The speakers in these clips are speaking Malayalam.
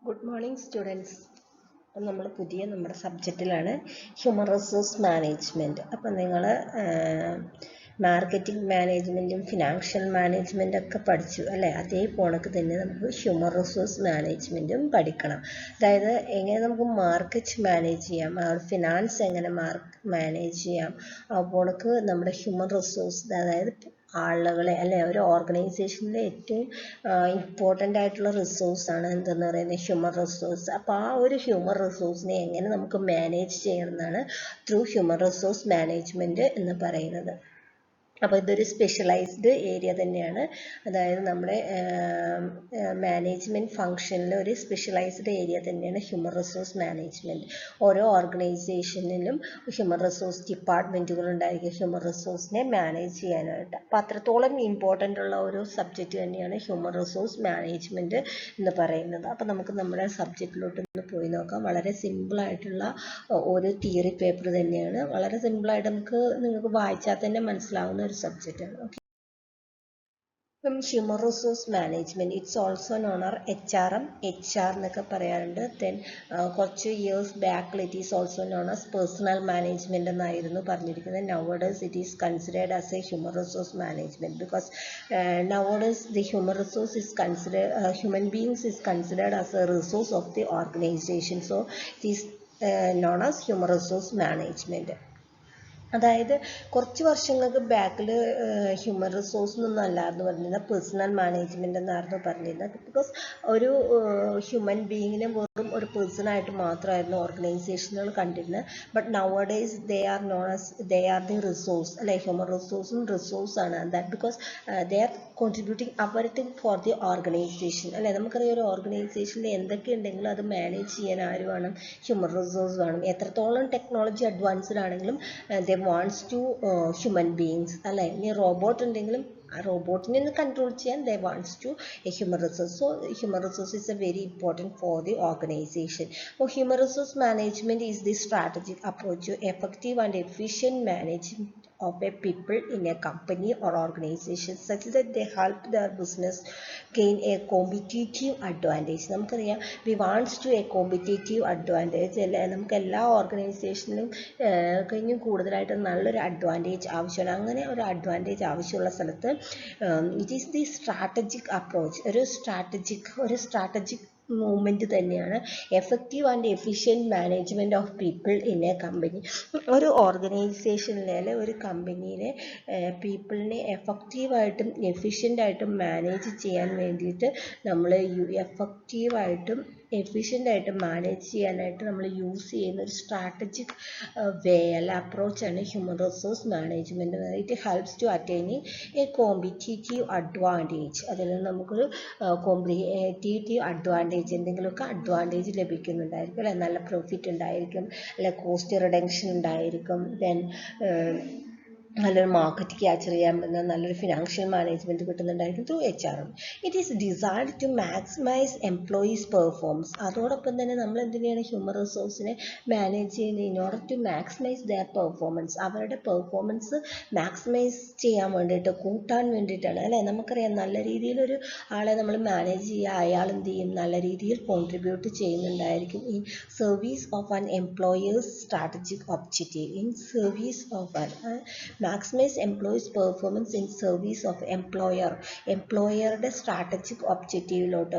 Good morning, students. നമ്മൾ നമ്മുടെ സബ്ജക്റ്റിലാണ് ഹ്യൂമൻ റിസോഴ്സ് മാനേജ്മെൻറ്റ്. അപ്പം നിങ്ങൾ മാർക്കറ്റിംഗ് മാനേജ്മെൻറ്റും ഫിനാൻഷ്യൽ മാനേജ്മെൻറ്റും ഒക്കെ പഠിച്ചു അല്ലേ? അതേ പോണക്ക് തന്നെ നമുക്ക് ഹ്യൂമൻ റിസോഴ്സ് മാനേജ്മെൻറ്റും പഠിക്കണം. അതായത് എങ്ങനെ നമുക്ക് മാർക്കറ്റ് മാനേജ് ചെയ്യാം, ഫിനാൻസ് എങ്ങനെ മാനേജ് ചെയ്യാം, ആ പോണക്ക് നമ്മുടെ ഹ്യൂമൻ റിസോഴ്സ്, അതായത് ആളുകളെ അല്ലെ ഒരു ഓർഗനൈസേഷനിലെ ഏറ്റവും ഇമ്പോർട്ടൻ്റ് ആയിട്ടുള്ള റിസോഴ്സാണ് എന്തെന്ന് പറയുന്നത് ഹ്യൂമൻ റിസോഴ്സ്. അപ്പോൾ ആ ഒരു ഹ്യൂമൻ റിസോഴ്സിനെ എങ്ങനെ നമുക്ക് മാനേജ് ചെയ്യണമെന്നാണ് ത്രൂ ഹ്യൂമൻ റിസോഴ്സ് മാനേജ്മെൻറ്റ് എന്ന് പറയുന്നത്. അപ്പോൾ ഇതൊരു സ്പെഷ്യലൈസ്ഡ് ഏരിയ തന്നെയാണ്. അതായത് നമ്മുടെ മാനേജ്മെൻറ്റ് ഫങ്ഷനിൽ ഒരു സ്പെഷ്യലൈസ്ഡ് ഏരിയ തന്നെയാണ് ഹ്യൂമൻ റിസോഴ്സ് മാനേജ്മെൻറ്റ്. ഓരോ ഓർഗനൈസേഷനിലും ഹ്യൂമൻ റിസോഴ്സ് ഡിപ്പാർട്ട്മെൻറ്റുകൾ ഉണ്ടായിരിക്കും ഹ്യൂമൻ റിസോഴ്സിനെ മാനേജ് ചെയ്യാനായിട്ട്. അപ്പോൾ അത്രത്തോളം ഇമ്പോർട്ടൻ്റ് ഉള്ള ഒരു സബ്ജക്റ്റ് തന്നെയാണ് ഹ്യൂമൻ റിസോഴ്സ് മാനേജ്മെൻറ്റ് എന്ന് പറയുന്നത്. അപ്പോൾ നമുക്ക് നമ്മുടെ സബ്ജക്റ്റിലോട്ട് ഒന്ന് പോയി നോക്കാം. വളരെ സിമ്പിളായിട്ടുള്ള ഒരു തിയറി പേപ്പർ തന്നെയാണ്. വളരെ സിമ്പിളായിട്ട് നിങ്ങൾക്ക് വായിച്ചാൽ തന്നെ മനസ്സിലാവുന്ന ഒരു സബ്ജക്റ്റാണ്. Okay, human resource management it's also known or HRM, HR എന്നൊക്കെ പറയാറുണ്ട്. ദെൻ കുറച്ച് ഇയേഴ്സ് ബാക്കിൽ it is also known as personnel management എന്നായിരുന്നു പറഞ്ഞിരിക്കുന്നത്. Nowadays it is considered as a human resource management because nowadays the human resource is considered human beings is considered as a resource of the organization, so it is known as human resource management. അതായത് കുറച്ച് വർഷങ്ങൾക്ക് ബാക്കിൽ ഹ്യൂമൻ റിസോഴ്സ് എന്നൊന്നും അല്ലായിരുന്നു പറഞ്ഞിരുന്നത്, പേഴ്സണൽ മാനേജ്മെൻറ്റ് എന്നായിരുന്നു പറഞ്ഞിരുന്നത്. ബിക്കോസ് ഒരു ഹ്യൂമൻ ബീയിങ്ങിനെ വെറും ഒരു പേഴ്സണായിട്ട് മാത്രമായിരുന്നു ഓർഗനൈസേഷനുകൾ കണ്ടിരുന്നത്. But nowadays they are the resource അല്ലെ, ഹ്യൂമൻ റിസോഴ്സും റിസോഴ്സാണ്. That because they are contributing everything for the organization അല്ലെ. നമുക്കറിയാം ഒരു ഓർഗനൈസേഷനിൽ എന്തൊക്കെ ഉണ്ടെങ്കിലും അത് മാനേജ് ചെയ്യാൻ ആര് വേണം? ഹ്യൂമൻ റിസോഴ്സ് വേണം. എത്രത്തോളം ടെക്നോളജി അഡ്വാൻസ്ഡ് ആണെങ്കിലും they wants to human beings അല്ലെ. ഇനി റോബോട്ട് ഉണ്ടെങ്കിലും ആ റോബോട്ടിനെ ഒന്ന് കൺട്രോൾ ചെയ്യാൻ they wants to a human resource. So human resource is a very important for the organization. So human resource management is the strategic approach to effective and efficient management of a people in a company or organization such that they help their business gain a competitive advantage. നമുക്കറിയാം we wants to a competitive advantage അല്ലെ. നമുക്ക് എല്ലാ ഓർഗനൈസേഷനിലും കഴിഞ്ഞും കൂടുതലായിട്ട് നല്ലൊരു അഡ്വാൻറ്റേജ് ആവശ്യമാണ്. അങ്ങനെ ഒരു അഡ്വാൻറ്റേജ് ആവശ്യമുള്ള സ്ഥലത്ത് it is the strategic approach, ഒരു സ്ട്രാറ്റജിക് മൂവ്മെൻറ്റ് തന്നെയാണ് effective and efficient management of people in A company. ഒരു ഓർഗനൈസേഷനിലെ അല്ലെ ഒരു കമ്പനിയിലെ പീപ്പിളിനെ എഫക്റ്റീവായിട്ടും എഫിഷ്യൻ്റായിട്ടും മാനേജ് ചെയ്യാൻ വേണ്ടിയിട്ട് നമ്മൾ എഫക്റ്റീവായിട്ടും എഫിഷ്യൻ്റായിട്ട് മാനേജ് ചെയ്യാനായിട്ട് നമ്മൾ യൂസ് ചെയ്യുന്ന ഒരു സ്ട്രാറ്റജിക് വേ അല്ല അപ്രോച്ചാണ് human resource management. It helps to attaining a competitive advantage. അതിൽ നമുക്കൊരു കോമ്പറ്റീറ്റീവ് അഡ്വാൻറ്റേജ്, എന്തെങ്കിലുമൊക്കെ അഡ്വാൻറ്റേജ് ലഭിക്കുന്നുണ്ടായിരിക്കും അല്ലെ. നല്ല പ്രോഫിറ്റ് ഉണ്ടായിരിക്കും അല്ലെ, കോസ്റ്റ് റിഡക്ഷൻ ഉണ്ടായിരിക്കും, ദെൻ നല്ലൊരു മാർക്കറ്റ് ക്യാച്ചർ ചെയ്യാൻ പറ്റുന്ന നല്ലൊരു ഫിനാൻഷ്യൽ മാനേജ്മെൻറ്റ് കിട്ടുന്നുണ്ടായിരിക്കും through HRM. It is designed to maximize employees performance. അതോടൊപ്പം തന്നെ നമ്മൾ എന്തിനാണ് ഹ്യൂമൻ റിസോഴ്സിനെ മാനേജ് ചെയ്യുന്നത്? In order to maximize their performance, അവരുടെ പെർഫോമൻസ് മാക്സിമൈസ് ചെയ്യാൻ വേണ്ടിയിട്ട്, കൂട്ടാൻ വേണ്ടിയിട്ടാണ് അല്ലേ. നമുക്കറിയാം നല്ല രീതിയിലൊരു ആളെ നമ്മൾ മാനേജ് ചെയ്യുക, അയാൾ എന്ത് ചെയ്യും? നല്ല രീതിയിൽ കോൺട്രിബ്യൂട്ട് ചെയ്യുന്നുണ്ടായിരിക്കും in service of an employers strategic objective. In service of an maximize employees performance in service of എംപ്ലോയറുടെ സ്ട്രാറ്റജിക് ഒബ്ജക്റ്റീവിലോട്ട്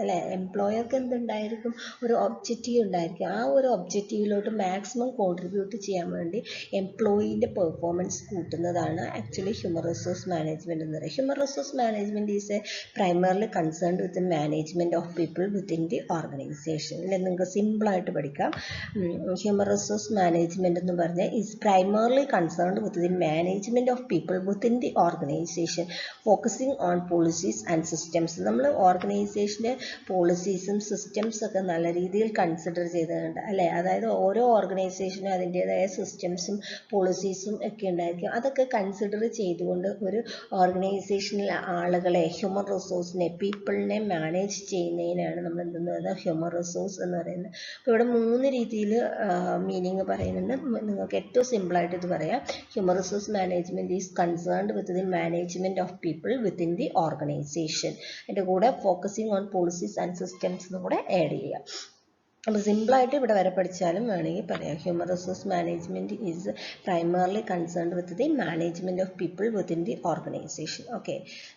അല്ലെ. എംപ്ലോയർക്ക് എന്തുണ്ടായിരിക്കും? ഒരു ഒബ്ജക്റ്റീവ് ഉണ്ടായിരിക്കും. ആ ഒരു ഒബ്ജക്റ്റീവിലോട്ട് മാക്സിമം കോൺട്രിബ്യൂട്ട് ചെയ്യാൻ വേണ്ടി എംപ്ലോയീൻ്റെ പെർഫോമൻസ് കൂട്ടുന്നതാണ് ആക്ച്വലി ഹ്യൂമൻ റിസോഴ്സ് മാനേജ്മെൻറ്റ് എന്ന് പറയുന്നത്. Human resource management is a primarily concerned with management of people within the organization. അല്ലെ, നിങ്ങൾക്ക് സിമ്പിളായിട്ട് പഠിക്കാം. ഹ്യൂമൻ റിസോഴ്സ് മാനേജ്മെൻറ്റ് എന്ന് പറഞ്ഞാൽ is primarily concerned with the management of people within the organization focusing on policies and systems. നമ്മൾ ഓർഗനൈസേഷൻ്റെ പോളിസീസും സിസ്റ്റംസും ഒക്കെ നല്ല രീതിയിൽ കൺസിഡർ ചെയ്തിട്ടുണ്ട് അല്ലേ. അതായത് ഓരോ ഓർഗനൈസേഷനും അതിൻ്റേതായ സിസ്റ്റംസും പോളിസീസും ഒക്കെ ഉണ്ടായിരിക്കും. അതൊക്കെ കൺസിഡർ ചെയ്തുകൊണ്ട് ഒരു ഓർഗനൈസേഷനിലെ ആളുകളെ, ഹ്യൂമൻ റിസോഴ്സിനെ, പീപ്പിളിനെ മാനേജ് ചെയ്യുന്നതിനാണ് നമ്മൾ എന്തെന്ന് പറയുന്നത് ഹ്യൂമൻ റിസോഴ്സ് എന്ന് പറയുന്നത്. അപ്പോൾ ഇവിടെ 3 രീതിയിൽ മീനിങ് പറയുന്നുണ്ട്. നിങ്ങൾക്ക് ഏറ്റവും സിമ്പിളായിട്ട് ഇത് പറയാം. Human resource management is concerned with the management of people within the organization. അതിൻ്റെ കൂടെ focusing on policies and systems എന്നും കൂടെ add ചെയ്യുക. അപ്പോൾ സിമ്പിളായിട്ട് ഇവിടെ വരെ പഠിച്ചാലും വേണമെങ്കിൽ പറയാം. Human resource management is primarily concerned with the management of people within the organisation. Okay,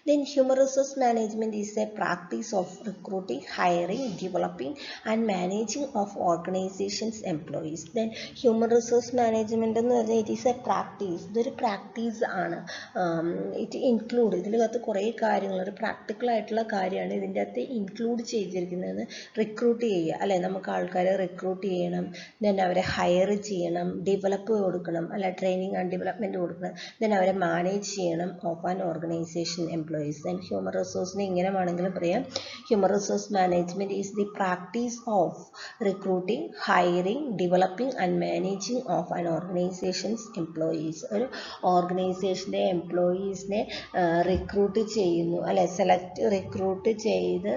then human resource management is A practice of recruiting, hiring, developing and managing of organisations employees. Then human resource management എന്ന് പറഞ്ഞാൽ ഇറ്റ് ഈസ് എ പ്രാക്ടീസ്, ഇതൊരു പ്രാക്ടീസ് ആണ്. ഇറ്റ് ഇൻക്ലൂഡ്, ഇതിനകത്ത് കുറേ കാര്യങ്ങൾ, ഒരു പ്രാക്ടിക്കൽ ആയിട്ടുള്ള കാര്യമാണ് ഇതിൻ്റെ അകത്ത് ഇൻക്ലൂഡ് ചെയ്തിരിക്കുന്നത്. റിക്രൂട്ട് ചെയ്യുക അല്ലേ, നമുക്ക് ആൾക്കാരെ റിക്രൂട്ട് ചെയ്യണം, ദെൻ അവരെ ഹയർ ചെയ്യണം, ഡെവലപ്പ് കൊടുക്കണം അല്ല, ട്രെയിനിങ് ആൻഡ് ഡെവലപ്മെൻറ്റ് കൊടുക്കണം, ദെൻ അവരെ മാനേജ് ചെയ്യണം of an organization employees. Then human റിസോഴ്സിനെ ഇങ്ങനെ വേണമെങ്കിലും പറയാം, human resource management is the practice of recruiting, hiring, developing and managing of an organizations employees. ഒരു ഓർഗനൈസേഷൻ്റെ എംപ്ലോയീസിനെ റിക്രൂട്ട് ചെയ്യുന്നു അല്ലെ, റിക്രൂട്ട് ചെയ്ത്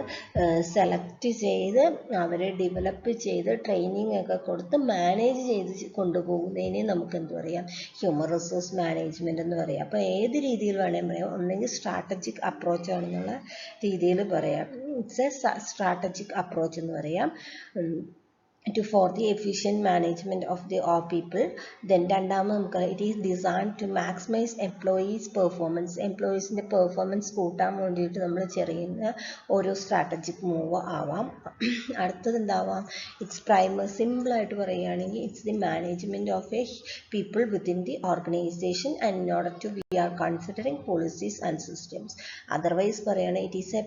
സെലക്ട് ചെയ്ത് അവരെ ഡെവലപ്പ് ചെയ്ത് ട്രെയിനിങ് ഒക്കെ കൊടുത്ത് മാനേജ് ചെയ്ത് കൊണ്ടുപോകുന്നതിനെ നമുക്ക് എന്ത് പറയാം, ഹ്യൂമൻ റിസോഴ്സ് മാനേജ്മെൻറ്റ് എന്ന് പറയാം. അപ്പോൾ ഏത് രീതിയിൽ വേണമെങ്കിൽ പറയാം, ഒന്നെങ്കിൽ സ്ട്രാറ്റജിക് അപ്രോച്ച് ആണെന്നുള്ള രീതിയിൽ പറയാം, ഇറ്റ്സ് എ സ്ട്രാറ്റജിക് അപ്രോച്ച് എന്ന് പറയാം. For the efficient management of the all people. Then രണ്ടാമത് നമുക്ക് it is designed to maximize employees performance. എംപ്ലോയീസിൻ്റെ പെർഫോമൻസ് കൂട്ടാൻ വേണ്ടിയിട്ട് നമ്മൾ ചെയ്യുന്ന ഒരു സ്ട്രാറ്റജിക് മൂവ് ആവാം. അടുത്തത് എന്താവാം, ഇറ്റ്സ് സിമ്പിളായിട്ട് പറയുകയാണെങ്കിൽ it's the management of a people within the organization and in order to we are considering policies and systems. Otherwise പറയുകയാണെങ്കിൽ it's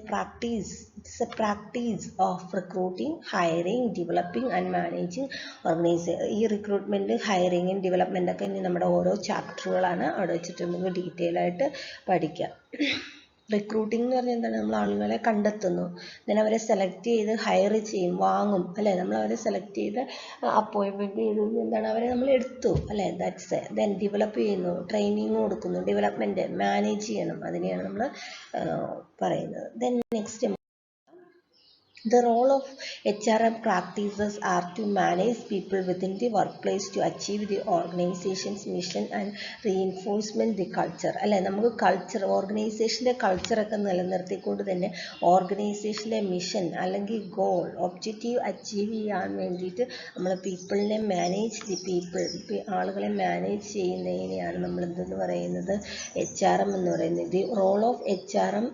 a practice of recruiting, hiring, developing and managing organization. ഈ റിക്രൂട്ട്മെൻറ്റ്, ഹയറിങ്ങും ഡെവലപ്മെൻ്റ് ഒക്കെ ഇനി നമ്മുടെ ഓരോ ചാപ്റ്ററുകളാണ്, അവിടെ വെച്ചിട്ട് നമുക്ക് ഡീറ്റെയിൽ ആയിട്ട് പഠിക്കാം. റിക്രൂട്ടിംഗ് എന്ന് പറഞ്ഞാൽ എന്താണ്, നമ്മൾ ആളുകളെ കണ്ടെത്തുന്നു, ദെൻ അവരെ സെലക്ട് ചെയ്ത് ഹയർ ചെയ്യും, വാങ്ങും അല്ലേ, നമ്മൾ അവരെ സെലക്ട് ചെയ്ത് അപ്പോയിൻമെൻറ്റ് ചെയ്ത് എന്താണ് അവരെ നമ്മൾ എടുത്തു അല്ലേ, ദാറ്റ്സ്. ദെൻ ഡെവലപ്പ് ചെയ്യുന്നു, ട്രെയിനിങ് കൊടുക്കുന്നു, ഡെവലപ്മെൻറ്റ് മാനേജ് ചെയ്യണം, അതിനെയാണ് നമ്മൾ പറയുന്നത്. Then next, the role of HRM practices are to manage people within the workplace to achieve the organization's mission and reinforcement the culture. അല്ലേ, നമുക്ക് കൾച്ചർ, ഓർഗനൈസേഷൻ്റെ കൾച്ചറൊക്കെ നിലനിർത്തിക്കൊണ്ട് തന്നെ ഓർഗനൈസേഷൻ്റെ മിഷൻ അല്ലെങ്കിൽ ഗോൾ, ഒബ്ജക്റ്റീവ് അച്ചീവ് ചെയ്യാൻ വേണ്ടിയിട്ട് നമ്മൾ പീപ്പിളിനെ മാനേജ് ആളുകളെ മാനേജ് ചെയ്യുന്നതിനെയാണ് നമ്മൾ എന്തെന്ന് പറയുന്നത്, HRM എന്ന് പറയുന്നത്. The role of HRM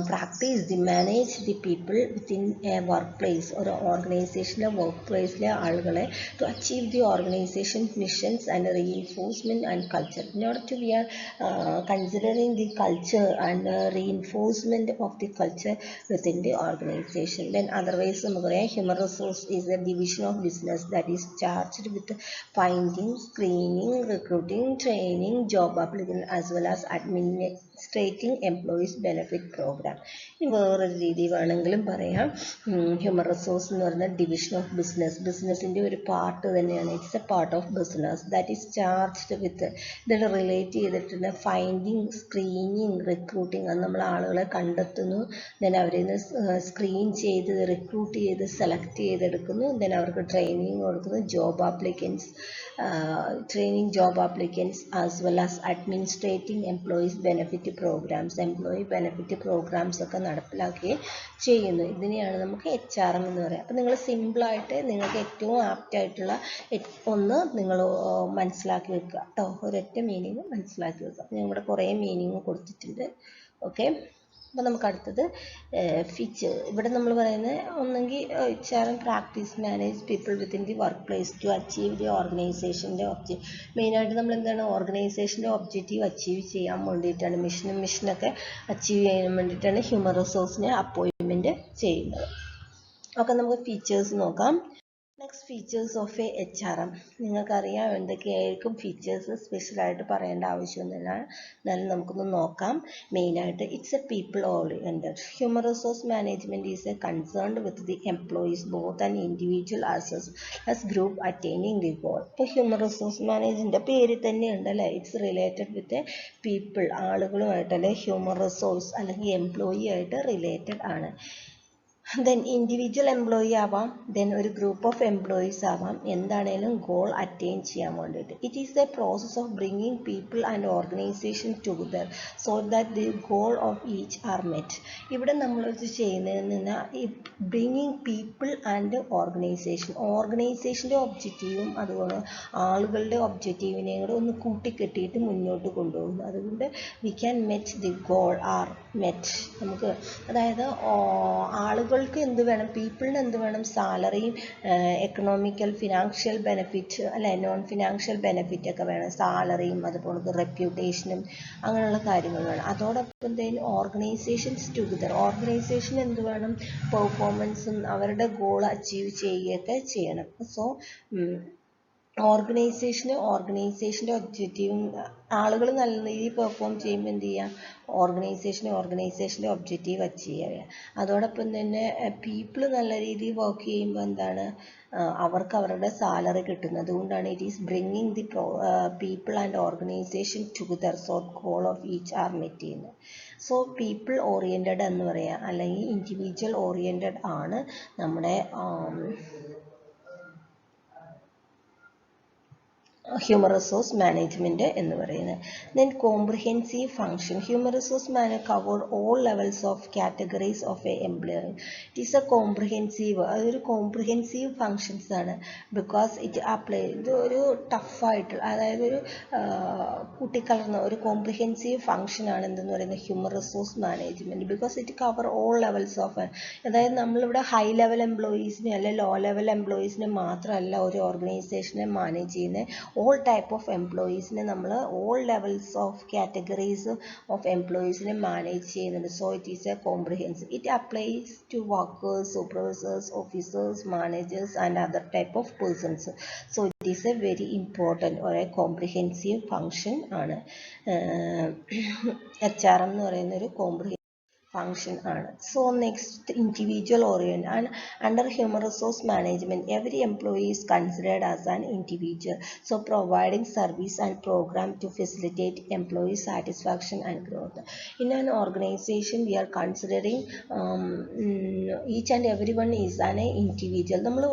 practice the manage the people within a work place. ഒരു ഓർഗനൈസേഷനിലെ വർക്ക് പ്ലേസിലെ ആളുകളെ to achieve the organisation missions and reinforcement and culture. In order to we are considering the culture and reinforcement of the culture within the organisation. Then otherwise നമുക്ക് പറയാം, human resource is a division of business that is charged with finding, screening, recruiting, training, job application as well as administrating employees benefit programme. ഇനി വേറൊരു രീതി വേണമെങ്കിലും പറയാം, ഹ്യൂമൻ റിസോഴ്സ് എന്ന് പറയുന്നത് ഡിവിഷൻ ഓഫ് ബിസിനസ്സിൻ്റെ ഒരു പാർട്ട് തന്നെയാണ്. It's a part of business that is charged with, ഇതിൽ റിലേറ്റ് ചെയ്തിട്ടുണ്ട് ഫൈൻഡിങ്, സ്ക്രീനിങ്, റിക്രൂട്ടിങ്. അത് നമ്മൾ ആളുകളെ കണ്ടെത്തുന്നു, ദെൻ അവരിൽ നിന്ന് സ്ക്രീൻ ചെയ്ത് റിക്രൂട്ട് ചെയ്ത് സെലക്ട് ചെയ്തെടുക്കുന്നു, ദെൻ അവർക്ക് ട്രെയിനിങ് കൊടുക്കുന്നു, job applicants as well as administrating employees benefit programmes, employee benefit programmes ഒക്കെ നടപ്പിലാക്കുകയും ചെയ്യുന്നു. ഇതിനെയാണ് നമുക്ക് HRM എന്ന് പറയാം. അപ്പോൾ നിങ്ങൾ സിമ്പിളായിട്ട് നിങ്ങൾക്ക് ഏറ്റവും ആപ്റ്റായിട്ടുള്ള ഒന്ന് നിങ്ങൾ മനസ്സിലാക്കി വെക്കുക കേട്ടോ, ഒരൊറ്റ മീനിങ് മനസ്സിലാക്കി വെക്കുക. ഞാൻ ഇവിടെ കുറേ മീനിങ് കൊടുത്തിട്ടുണ്ട്. ഓക്കെ, അപ്പോൾ നമുക്ക് അടുത്തത് ഫീച്ചർ. ഇവിടെ നമ്മൾ പറയുന്നത് ഒന്നെങ്കിൽ HRM practice manage people within the workplace to achieve the ഓർഗനൈസേഷൻ്റെ ഒബ്ജക്റ്റ്. മെയിനായിട്ട് നമ്മൾ എന്താണ്, ഓർഗനൈസേഷൻ്റെ ഒബ്ജക്റ്റീവ് അച്ചീവ് ചെയ്യാൻ വേണ്ടിയിട്ടാണ്, മിഷനൊക്കെ അച്ചീവ് ചെയ്യാൻ വേണ്ടിയിട്ടാണ് ഹ്യൂമൻ റിസോഴ്സിനെ അപ്പോയിൻമെൻറ്റ് ചെയ്യുന്നത്. ഓക്കെ, നമുക്ക് ഫീച്ചേഴ്സ് നോക്കാം. Next, features of A HRM. നിങ്ങൾക്കറിയാം എന്തൊക്കെയായിരിക്കും ഫീച്ചേഴ്സ്, സ്പെഷ്യലായിട്ട് പറയേണ്ട ആവശ്യമൊന്നുമില്ല, എന്നാലും നമുക്കൊന്ന് നോക്കാം. മെയിനായിട്ട് it's a people oriented. Human resource management is a concerned with the employees both and individual as group attaining the goal. ഇപ്പോൾ ഹ്യൂമൻ റിസോഴ്സ് മാനേജ്മെൻറ്റിൻ്റെ പേര് തന്നെ ഉണ്ടല്ലേ, it's related with a people, ആളുകളുമായിട്ടല്ലേ, ഹ്യൂമൻ റിസോഴ്സ് അല്ലെങ്കിൽ എംപ്ലോയി ആയിട്ട് റിലേറ്റഡ് ആണ്. ദെൻ ഇൻഡിവിജ്വൽ എംപ്ലോയി ആവാം, ദെൻ ഒരു ഗ്രൂപ്പ് ഓഫ് എംപ്ലോയീസ് ആവാം, എന്താണേലും ഗോൾ അറ്റൈൻ ചെയ്യാൻ വേണ്ടിയിട്ട്. It is a process of bringing people and organization together so that the goal of each R met. ഇവിടെ നമ്മൾ ചെയ്യുന്നതെന്ന് പറഞ്ഞാൽ ഈ ബ്രിങ്ങിങ് പീപ്പിൾ ആൻഡ് ഓർഗനൈസേഷൻ്റെ ഒബ്ജക്റ്റീവും അതുപോലെ ആളുകളുടെ ഒബ്ജക്റ്റീവിനെയും കൂടെ ഒന്ന് കൂട്ടിക്കെട്ടിയിട്ട് മുന്നോട്ട് കൊണ്ടുപോകുന്നു. അതുകൊണ്ട് we can met the goal R met. നമുക്ക് അതായത് ആളുകൾക്ക് എന്ത് വേണം, പീപ്പിളിന് എന്ത് വേണം, സാലറിയും എക്കണോമിക്കൽ ഫിനാൻഷ്യൽ ബെനിഫിറ്റ് അല്ലെ, നോൺ ഫിനാൻഷ്യൽ ബെനിഫിറ്റ് ഒക്കെ വേണം, സാലറിയും അതുപോലെ റെപ്യൂട്ടേഷനും അങ്ങനെയുള്ള കാര്യങ്ങൾ വേണം. അതോടൊപ്പം തന്നെ ഓർഗനൈസേഷൻസ് ടുഗദർ, ഓർഗനൈസേഷൻ എന്ത് വേണം, പെർഫോമൻസും അവരുടെ ഗോൾ അച്ചീവ് ചെയ്യുകയൊക്കെ ചെയ്യണം. സോ ഓർഗനൈസേഷൻ്റെ ഒബ്ജക്റ്റീവും ആളുകൾ നല്ല രീതിയിൽ പെർഫോം ചെയ്യുമ്പോൾ എന്ത് ചെയ്യുക, ഓർഗനൈസേഷൻ്റെ ഒബ്ജക്റ്റീവ് അച്ചീവ് ചെയ്യുക. അതോടൊപ്പം തന്നെ പീപ്പിൾ നല്ല രീതിയിൽ വർക്ക് ചെയ്യുമ്പോൾ എന്താണ്, അവർക്ക് അവരുടെ സാലറി കിട്ടുന്നത്. അതുകൊണ്ടാണ് it is bringing the people and organization together so goal of each R met ചെയ്യുന്നത്. സോ പീപ്പിൾ ഓറിയൻറ്റഡ് എന്ന് പറയാം, അല്ലെങ്കിൽ ഇൻഡിവിജ്വൽ ഓറിയൻറ്റഡ് ആണ് നമ്മുടെ ഹ്യൂമൻ റിസോഴ്സ് മാനേജ്മെൻറ്റ് എന്ന് പറയുന്നത്. Then comprehensive function. Human resource manage cover all levels of categories of A employer. It is A comprehensive, അതൊരു കോംപ്രിഹെൻസീവ് ഫങ്ഷൻസ് ആണ്. ബിക്കോസ് ഇറ്റ് അപ്ലൈ, ഇത് ഒരു ടഫായിട്ടുള്ള, അതായത് ഒരു കൂട്ടിക്കലർന്ന ഒരു കോംപ്രിഹെൻസീവ് ഫങ്ഷൻ ആണ് എന്തെന്ന് പറയുന്നത് human resource management. Because it cover all levels of, അതായത് നമ്മളിവിടെ ഹൈ ലെവൽ എംപ്ലോയീസിനെ അല്ലെ ലോ ലെവൽ എംപ്ലോയീസിനെ മാത്രമല്ല ഒരു ഓർഗനൈസേഷനെ മാനേജ് ചെയ്യുന്നത്, all type of employeesനെ നമ്മൾ all levels of categories of employeesനെ manage ചെയ്യുന്നുണ്ട്. So it is a comprehensive. It applies to workers, supervisors, officers, managers and other type of persons. So it is a very important or a comprehensive function ആണ്. HRM എന്ന് പറയുന്ന ഒരു comprehensive function ആണ്. So next, individual oriented. And under human resource management, every employee is considered as an individual, so providing service and program to facilitate employee satisfaction and growth. In an organization we are considering each and everyone is an individual. നമ്മൾ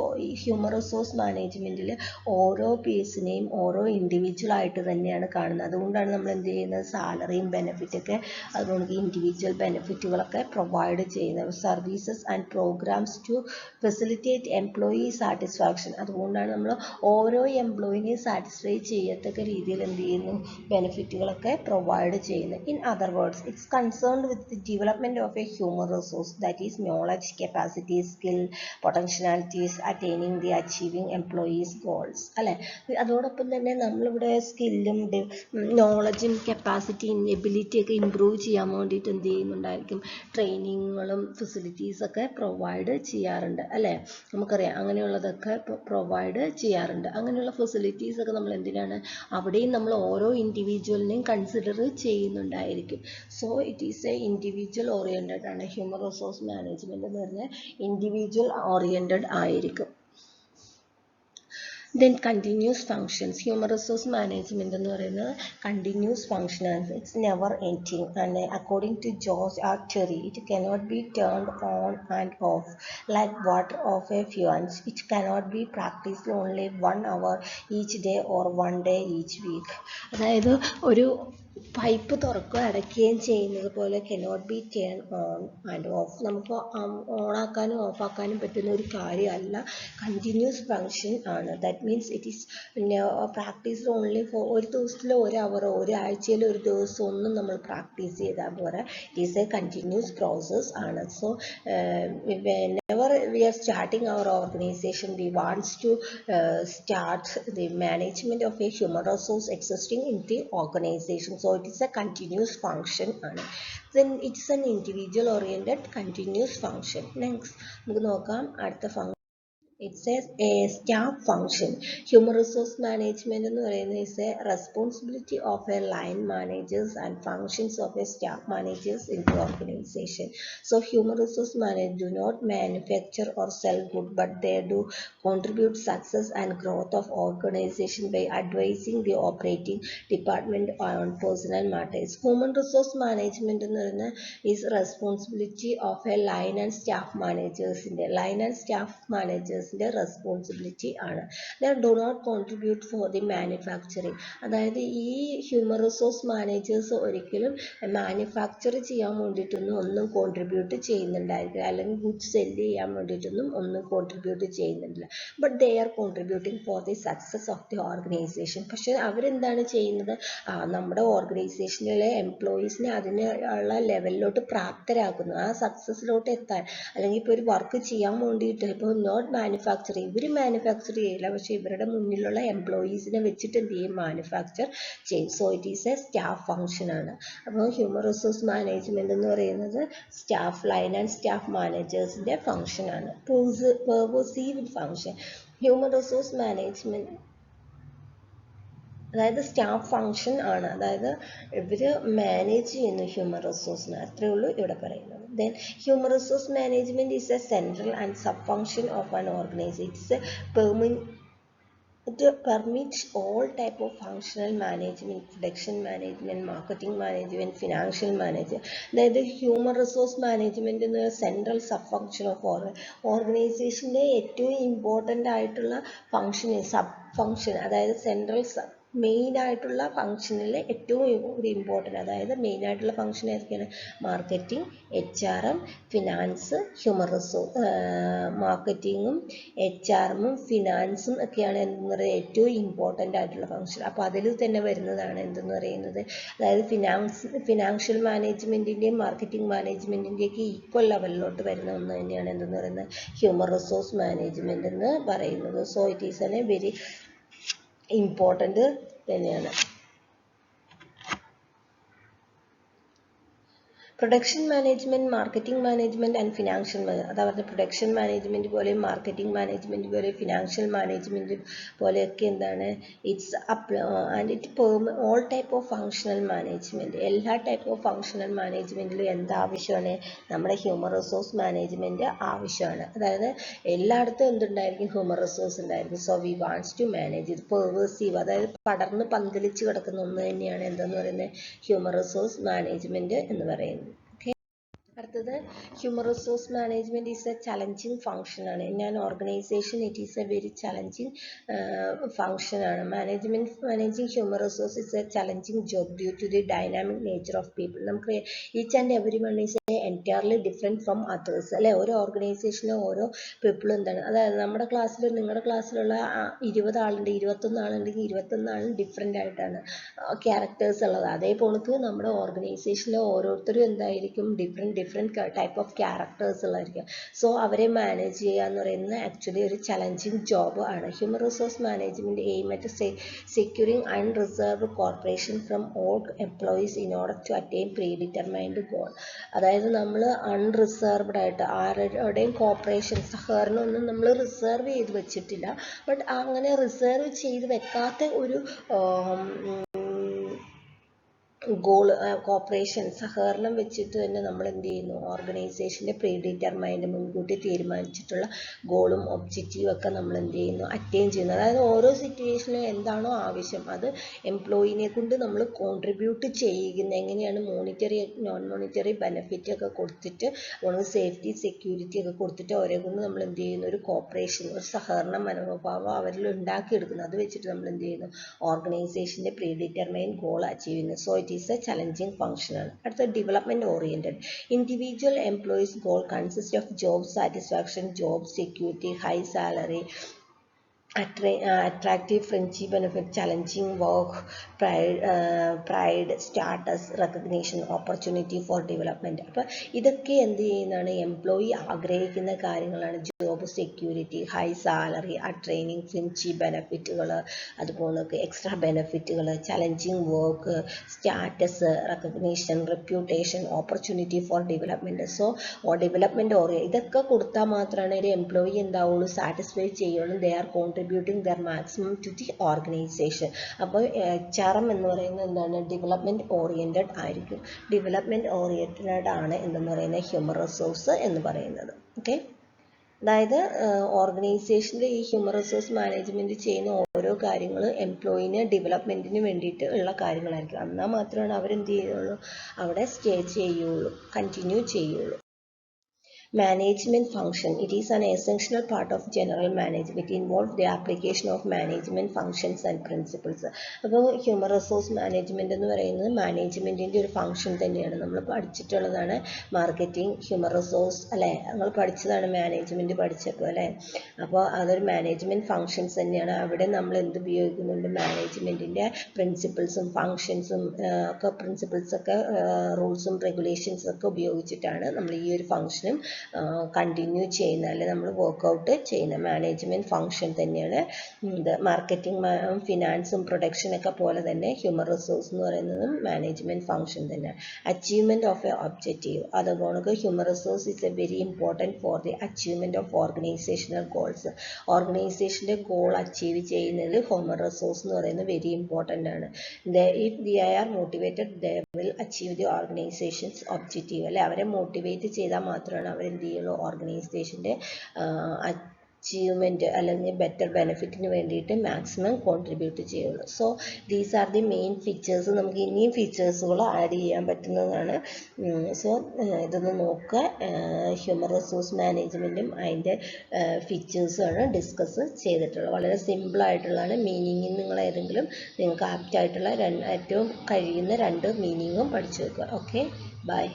ഹ്യൂമൻ റിസോഴ്സ് മാനേജ്മെൻറ്റിൽ ഓരോ പീസിനെയും ഓരോ ഇൻഡിവിജ്വൽ ആയിട്ട് തന്നെയാണ് കാണുന്നത്. അതുകൊണ്ടാണ് നമ്മൾ എന്ത് ചെയ്യുന്നത്, സാലറിയും ബെനിഫിറ്റൊക്കെ അതുകൊണ്ട് ഇൻഡിവിജ്വൽ ബെനിഫിറ്റുകളൊക്കെ പ്രൊവൈഡ് ചെയ്യുന്നത്. Services and programs to facilitate employee satisfaction. അതുകൊണ്ടാണ് നമ്മൾ ഓരോ എംപ്ലോയിനെ സാറ്റിസ്ഫൈ ചെയ്യത്തക്ക രീതിയിൽ എന്ത് ചെയ്യുന്നു, ബെനിഫിറ്റുകളൊക്കെ പ്രൊവൈഡ് ചെയ്യുന്നത്. In other words, it's concerned with the development of a human resource, that is knowledge, capacity, skill, potentialities, attaining the achieving employees goals അല്ലേ. അതോടൊപ്പം തന്നെ നമ്മളിവിടെ സ്കില്ലും നോളജും കപ്പാസിറ്റിയും എബിലിറ്റിയൊക്കെ ഇമ്പ്രൂവ് ചെയ്യാൻ വേണ്ടിയിട്ട് എന്ത് ചെയ്യുന്നുണ്ടായിരിക്കും, ട്രെയിനിങ്ങുകളും ഫെസിലിറ്റീസൊക്കെ പ്രൊവൈഡ് ചെയ്യാറുണ്ട് അല്ലേ. നമുക്കറിയാം അങ്ങനെയുള്ളതൊക്കെ പ്രൊവൈഡ് ചെയ്യാറുണ്ട്. അങ്ങനെയുള്ള ഫെസിലിറ്റീസൊക്കെ നമ്മൾ എന്തിനാണ്, അവിടെയും നമ്മൾ ഓരോ ഇൻഡിവിജ്വലിനെയും കൺസിഡർ ചെയ്യുന്നുണ്ടായിരിക്കും. So it is a individual oriented ആണ്. ഹ്യൂമൻ റിസോഴ്സ് മാനേജ്മെൻറ്റ് എന്ന് പറഞ്ഞാൽ ഇൻഡിവിജ്വൽ ഓറിയൻറ്റഡ് ആയിരിക്കും. Then continuous functions. Human resource management എന്ന് പറയുന്നത് continuous function ആണ്. It's never ending and according to George R. Terry, it cannot be turned on and off like water of a faucet. It cannot be practiced only 1 hour each day or 1 day each week. അതായത് ഒരു പൈപ്പ് തുറക്കുകയും അടയ്ക്കുകയും ചെയ്യുന്നത് പോലെ cannot be turn on and off. നമുക്ക് ഓണാക്കാനും ഓഫാക്കാനും പറ്റുന്ന ഒരു കാര്യമല്ല, കണ്ടിന്യൂസ് ഫങ്ഷൻ ആണ്. That means it is practice only for ഒരു ദിവസത്തിൽ 1 അവറോ ഒരാഴ്ചയിൽ ഒരു ദിവസം ഒന്നും നമ്മൾ പ്രാക്ടീസ് ചെയ്താൽ പോരാ. It is a continuous process ആണ്. So whenever we are starting our organization, we want to start the management of a human resource existing in the organization. So it is a continuous function ആണ്. Then it's an individual oriented continuous function. Next നമുക്ക് നോക്കാം അടുത്ത function It's a staff function. Human resource management is a responsibility of a line managers and functions of a staff managers in the organization. So human resource managers do not manufacture or sell goods, but they do contribute success and growth of organization by advising the operating department on personal matters. Human resource management is responsibility of a line and staff managers. In the line and staff managers responsibility ആണ്. They do not contribute for the manufacturing. അതായത് ഈ ഹ്യൂമൻ റിസോഴ്സ് മാനേജേഴ്സ് ഒരിക്കലും മാനുഫാക്ചർ ചെയ്യാൻ വേണ്ടിയിട്ടൊന്നും ഒന്നും കോൺട്രിബ്യൂട്ട് ചെയ്യുന്നുണ്ടായിരിക്കില്ല, അല്ലെങ്കിൽ ഗുഡ്സ് സെല്ല് ചെയ്യാൻ വേണ്ടിയിട്ടൊന്നും ഒന്നും കോൺട്രിബ്യൂട്ട് ചെയ്യുന്നില്ല. But they are contributing for the success of the organisation. പക്ഷെ അവരെന്താണ് ചെയ്യുന്നത്? നമ്മുടെ ഓർഗനൈസേഷനിലെ എംപ്ലോയീസിനെ അതിനുള്ള ലെവലിലോട്ട് പ്രാപ്തരാക്കുന്നു, ആ സക്സസിലോട്ട് എത്താൻ. അല്ലെങ്കിൽ ഇപ്പോൾ ഒരു വർക്ക് ചെയ്യാൻ വേണ്ടിയിട്ട് ഇപ്പോൾ നോട്ട് മാനുഫാക്ചർ, ഇവർ മാനുഫാക്ചർ ചെയ്യില്ല, പക്ഷെ ഇവരുടെ മുന്നിലുള്ള എംപ്ലോയീസിനെ വെച്ചിട്ട് എന്ത് ചെയ്യും? മാനുഫാക്ചർ ചെയ്യും. So it is a staff function ആണ്. അപ്പോൾ ഹ്യൂമൻ റിസോഴ്സ് മാനേജ്മെന്റ് എന്ന് പറയുന്നത് സ്റ്റാഫ് ലൈൻ ആൻഡ് സ്റ്റാഫ് മാനേജേഴ്സിന്റെ ഫംഗ്ഷൻ ആണ്. Perceived function human resource management അതായത് സ്റ്റാഫ് ഫംഗ്ഷൻ ആണ്, അതായത് ഇവര് മാനേജ് ചെയ്യുന്നു ഹ്യൂമൻ റിസോഴ്സിനെ, അത്രേ ഉള്ളൂ ഇവിടെ പറയുന്നത്. Then human resource management is A central and sub function of an organisation. It's It permits all type of functional management, production management, marketing management, financial management. അതായത് ഹ്യൂമൻ റിസോഴ്സ് മാനേജ്മെന്റ് എന്ന സെൻട്രൽ സബ് ഫംഗ്ഷൻ ഓഫ് ഓർഗനൈസേഷൻ്റെ ഏറ്റവും ഇമ്പോർട്ടൻ്റ് ആയിട്ടുള്ള ഫംഗ്ഷൻ, സബ് ഫംഗ്ഷൻ, അതായത് സെൻട്രൽ മെയിൻ ആയിട്ടുള്ള ഫംഗ്ഷനിൽ ഏറ്റവും ഒരു ഇമ്പോർട്ടൻ്റ്, അതായത് മെയിൻ ആയിട്ടുള്ള ഫംഗ്ഷൻ ഏതൊക്കെയാണ്? Marketing, HRM, finance, human resource മാർക്കറ്റിങ്ങും HRM ഫിനാൻസും ഒക്കെയാണ് എന്തെന്ന് പറയുന്നത് ഏറ്റവും ഇമ്പോർട്ടൻ്റ് ആയിട്ടുള്ള ഫംഗ്ഷൻ. അപ്പോൾ അതിൽ തന്നെ വരുന്നതാണ് എന്തെന്ന് പറയുന്നത്, അതായത് ഫിനാൻഷ്യൽ മാനേജ്മെൻറ്റിൻ്റെയും മാർക്കറ്റിംഗ് മാനേജ്മെൻറ്റിൻ്റെയൊക്കെ ഈക്വൽ ലെവലിലോട്ട് വരുന്ന ഒന്ന് തന്നെയാണ് എന്തെന്ന് പറയുന്നത് ഹ്യൂമൻ റിസോഴ്സ് മാനേജ്മെൻറ്റ് എന്ന് പറയുന്നത്. So it is a very important തന്നെയാണ്. Production management, marketing management and financial management, അതാ പറഞ്ഞ പ്രൊഡക്ഷൻ മാനേജ്മെന്റ് പോലെ മാർക്കറ്റിംഗ് മാനേജ്മെന്റ് പോലെ ഫിനാൻഷ്യൽ മാനേജ്മെന്റ് പോലെയൊക്കെ എന്താണ് it's and it all type of functional management. എല്ലാ ടൈപ്പ് ഓഫ് ഫങ്ഷണൽ മാനേജ്മെന്റിലും എന്താവശ്യമാണ്? നമ്മുടെ ഹ്യൂമൻ റിസോഴ്സ് മാനേജ്മെന്റ് ആവശ്യമാണ്. അതായത് എല്ലായിടത്തും എന്തുണ്ടായിരിക്കും? ഹ്യൂമൻ റിസോഴ്സ് ഉണ്ടായിരിക്കും. So we wants to manage ഇത്. പെർവേസീവ്, അതായത് പടർന്ന് പന്തലിച്ച് കിടക്കുന്ന ഒന്ന് തന്നെയാണ് എന്തെന്ന് പറയുന്നത് ഹ്യൂമൻ റിസോഴ്സ് മാനേജ്മെന്റ് എന്ന് പറയുന്നത്. അടുത്തത് human resource management is a challenging function ആണ്. In an organization it is a very challenging function ആണ്. Managing human resource is a challenging job due to the dynamic nature of people. നമുക്ക് each and every one is entirely different from others അല്ലെ. ഓരോ ഓർഗനൈസേഷനിലെ ഓരോ പീപ്പിളും എന്താണ്, അതായത് നമ്മുടെ ക്ലാസ്സിൽ നിങ്ങളുടെ ക്ലാസ്സിലുള്ള 20 ആളുണ്ട്, 21 ആളുണ്ടെങ്കിൽ 21 ആളും ഡിഫറെൻ്റ് ആയിട്ടാണ് ക്യാരക്ടേഴ്സ് ഉള്ളത്. അതേപോലക്ക് നമ്മുടെ ഓർഗനൈസേഷനിലെ ഓരോരുത്തരും എന്തായിരിക്കും? ഡിഫറെൻറ്റ് ടൈപ്പ് ഓഫ് ക്യാരക്ടേഴ്സ് ഉള്ളതായിരിക്കും. സോ അവരെ മാനേജ് ചെയ്യുക എന്ന് പറയുന്നത് ആക്ച്വലി ഒരു ചലഞ്ചിങ് ജോബ് ആണ്. Human resource management aim at securing unreserved corporation from all employees in order to attain predetermined goal. അതായത് നമ്മൾ അൺറിസർവ്ഡ് ആയിട്ട് ആരുടെയും കോർപ്പറേഷൻ സഹകരണമൊന്നും നമ്മൾ റിസർവ് ചെയ്ത് വെച്ചിട്ടില്ല. ബട്ട് അങ്ങനെ റിസർവ് ചെയ്ത് വെക്കാത്ത ഒരു ഗോൾ കോർപ്പറേഷൻ സഹകരണം വെച്ചിട്ട് തന്നെ നമ്മൾ എന്ത് ചെയ്യുന്നു? ഓർഗനൈസേഷൻ്റെ പ്രീ ഡിറ്റർമൈൻഡ് മുൻകൂട്ടി തീരുമാനിച്ചിട്ടുള്ള ഗോളും ഒബ്ജക്റ്റീവും ഒക്കെ നമ്മൾ എന്ത് ചെയ്യുന്നു? അറ്റൈൻ ചെയ്യുന്നു. അതായത് ഓരോ സിറ്റുവേഷനിലും എന്താണോ ആവശ്യം അത് എംപ്ലോയിനെ കൊണ്ട് നമ്മൾ കോൺട്രിബ്യൂട്ട് ചെയ്യുന്നത്. എങ്ങനെയാണ്? മോണിറ്ററി നോൺ മോണിറ്ററി ബെനിഫിറ്റ് ഒക്കെ കൊടുത്തിട്ട് നമുക്ക് സേഫ്റ്റി സെക്യൂരിറ്റി ഒക്കെ കൊടുത്തിട്ട് അവരെ കൊണ്ട് നമ്മൾ എന്ത് ചെയ്യുന്നു? ഒരു കോർപ്പറേഷൻ, ഒരു സഹകരണ മനോഭാവം അവരിൽ ഉണ്ടാക്കിയെടുക്കുന്നു. അത് വെച്ചിട്ട് നമ്മൾ എന്ത് ചെയ്യുന്നു? ഓർഗനൈസേഷൻ്റെ പ്രീ ഡിറ്റർമൈൻഡ് ഗോൾ അച്ചീവ് ചെയ്യുന്നു. So it is a challenging function ആണ്. അടുത്ത development oriented. Individual employees goal consist of job satisfaction, job security, high salary, attractive friendship benefit, challenging work, pride, status, recognition, opportunity for development. അപ്പോൾ ഇതൊക്കെ എന്ത് ചെയ്യുന്നതാണ്, എംപ്ലോയി ആഗ്രഹിക്കുന്ന കാര്യങ്ങളാണ്. Job security, high salary, training, friendship ബെനിഫിറ്റുകൾ, അതുപോലെ എക്സ്ട്രാ ബെനിഫിറ്റുകൾ, challenging work, status, recognition, reputation, opportunity for development. So development ഇതൊക്കെ കൊടുത്താൽ മാത്രമാണ് ഒരു എംപ്ലോയി എന്താവുള്ളൂ, സാറ്റിസ്ഫൈ ചെയ്യുള്ളൂ. They are contributing their maximum to the organization. അപ്പോൾ HRM എന്ന് പറയുന്നത് എന്താണ്, ഡെവലപ്മെൻറ്റ് ഓറിയൻറ്റഡ് ആയിരിക്കും. ഡെവലപ്മെൻറ്റ് ഓറിയൻറ്റഡ് ആണ് എന്തെന്ന് പറയുന്നത് ഹ്യൂമൻ റിസോഴ്സ് എന്ന് പറയുന്നത്. ഓക്കെ, അതായത് ഓർഗനൈസേഷനിൽ ഈ ഹ്യൂമൻ റിസോഴ്സ് മാനേജ്മെൻറ്റ് ചെയ്യുന്ന ഓരോ കാര്യങ്ങൾ എംപ്ലോയിന് ഡെവലപ്മെൻറ്റിന് വേണ്ടിയിട്ട് ഉള്ള കാര്യങ്ങളായിരിക്കും. എന്നാൽ മാത്രമാണ് അവരെന്ത് ചെയ്യുള്ളൂ, അവിടെ സ്റ്റേ ചെയ്യുള്ളൂ, കണ്ടിന്യൂ ചെയ്യുള്ളൂ. Management function. It is an essential part of general management. It involves the application of management functions and principles. അപ്പോൾ ഹ്യൂമൻ റിസോഴ്സ് മാനേജ്മെൻറ്റ് എന്ന് പറയുന്നത് മാനേജ്മെൻറ്റിൻ്റെ ഒരു ഫംഗ്ഷൻ തന്നെയാണ്. നമ്മൾ പഠിച്ചിട്ടുള്ളതാണ് മാർക്കറ്റിംഗ്, ഹ്യൂമൻ റിസോഴ്സ് അല്ലേ, നമ്മൾ പഠിച്ചതാണ് മാനേജ്മെൻറ്റ് പഠിച്ചപ്പോൾ അല്ലേ. അപ്പോൾ അതൊരു മാനേജ്മെൻറ്റ് ഫങ്ഷൻസ് തന്നെയാണ്. അവിടെ നമ്മൾ എന്ത് ഉപയോഗിക്കുന്നുണ്ട്, മാനേജ്മെൻറ്റിൻ്റെ പ്രിൻസിപ്പിൾസും ഫങ്ഷൻസും ഒക്കെ, പ്രിൻസിപ്പിൾസൊക്കെ റൂൾസും റെഗുലേഷൻസും ഒക്കെ ഉപയോഗിച്ചിട്ടാണ് നമ്മൾ ഈ ഒരു ഫങ്ഷനും കണ്ടിന്യൂ ചെയ്യുന്ന, അല്ലെ നമ്മൾ വർക്കൗട്ട് ചെയ്യുന്ന മാനേജ്മെൻറ്റ് ഫങ്ഷൻ തന്നെയാണ് ഇത്. മാർക്കറ്റിംഗ്, ഫിനാൻസും പ്രൊഡക്ഷനൊക്കെ പോലെ തന്നെ ഹ്യൂമൻ റിസോഴ്സ് എന്ന് പറയുന്നതും മാനേജ്മെൻറ്റ് ഫങ്ഷൻ തന്നെയാണ്. അച്ചീവ്മെൻറ്റ് ഓഫ് എ ഒബ്ജക്റ്റീവ്, അതുപോലെ human resource is a very important for the achievement of organizational goals. ഓർഗനൈസേഷൻ്റെ ഗോൾ അച്ചീവ് ചെയ്യുന്നതിൽ ഹ്യൂമൻ റിസോഴ്സ് എന്ന് പറയുന്നത് വെരി ഇമ്പോർട്ടൻ്റ് ആണ്. If the are motivated they will achieve the organizations objective അല്ലെ. അവരെ മോട്ടിവേറ്റ് ചെയ്താൽ മാത്രമാണ് അവർ എന്ത് ചെയ്യുള്ളൂ, ഓർഗനൈസേഷൻ്റെ അച്ചീവ്മെൻറ്റ് അല്ലെങ്കിൽ ബെറ്റർ ബെനിഫിറ്റിന് വേണ്ടിയിട്ട് മാക്സിമം കോൺട്രിബ്യൂട്ട് ചെയ്യുള്ളൂ. So these are the main features. നമുക്ക് ഇനിയും ഫീച്ചേഴ്സുകൾ ആഡ് ചെയ്യാൻ പറ്റുന്നതാണ്. സോ ഇതൊന്ന് നോക്കുക. ഹ്യൂമൻ റിസോഴ്സ് മാനേജ്മെൻറ്റും അതിൻ്റെ ഫീച്ചേഴ്സുമാണ് ഡിസ്കസ് ചെയ്തിട്ടുള്ളത്. വളരെ സിമ്പിളായിട്ടുള്ളതാണ്. മീനിങ്ങിൽ നിങ്ങൾ ഏതെങ്കിലും നിങ്ങൾക്ക് ആപ്റ്റായിട്ടുള്ള ഏറ്റവും കഴിയുന്ന 2 മീനിങ്ങും പഠിച്ചു വെക്കുക. Okay, by.